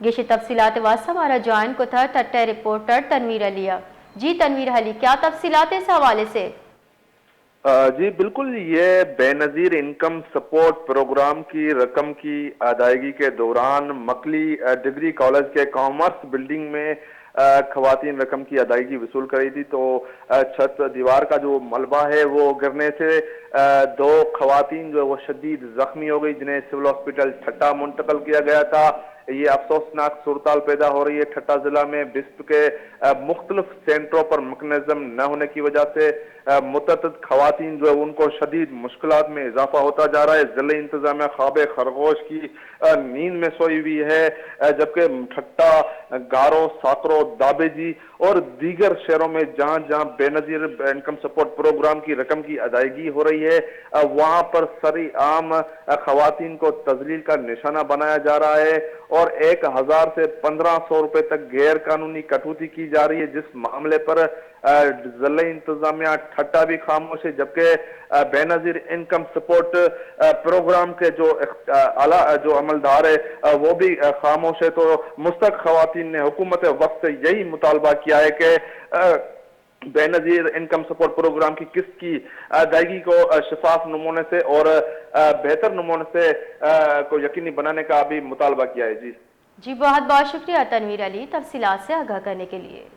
गेशी तफसीलात वास्ता हमारा जॉइन को था टट्टे रिपोर्टर तनवीर अलिया। जी तनवीर अली, क्या तफसीलात इस हवाले से? जी बिल्कुल, ये बेनज़ीर इनकम सपोर्ट प्रोग्राम की रकम की अदायगी के दौरान मकली डिग्री कॉलेज के कॉमर्स बिल्डिंग में खवातीन रकम की अदायगी वसूल करी थी। तो छत दीवार का जो मलबा है वो गिरने से दो खवातीन जो वो शदीद जख्मी हो गई, जिन्हें सिविल हॉस्पिटल ठट्टा मुंतकल किया गया था। ये अफसोसनाक सूरताल पैदा हो रही है ठट्टा जिला में। बिस्प के मुख्तलिफ सेंटरों पर मैकेनिज्म न होने की वजह से मुतअद्दिद खवातीन जो है उनको शदीद मुश्किलात में इजाफा होता जा रहा है। जिले इंतजामिया ख्वाबे खरगोश की नींद में सोई हुई है, जबकि ठट्टा, गारो, साकरो, दाबेजी और दीगर शहरों में जहां जहां बेनजीर इनकम सपोर्ट प्रोग्राम की रकम की अदायगी हो रही है, वहां पर सरी आम खवातीन को तजलील का निशाना बनाया जा रहा है और 1000 से 1500 रुपए तक गैर कानूनी कटौती की जा रही है, जिस मामले पर जिला इंतजामिया ठट्टा भी खामोश है। जबकि बेनजीर इनकम सपोर्ट प्रोग्राम के जो आला जो अमलदार है वो भी खामोश है। तो मुस्तक खवातीन ने हुकूमत वक्त से यही मुतालबा किया है कि बेनजीर इनकम सपोर्ट प्रोग्राम की किस्त की अदायगी को शफाफ नमूने से और बेहतर नमूने से को यकीनी बनाने का भी मुतालबा किया है। जी जी, बहुत बहुत शुक्रिया तनवीर अली, तफसीलात से आगाह करने के लिए।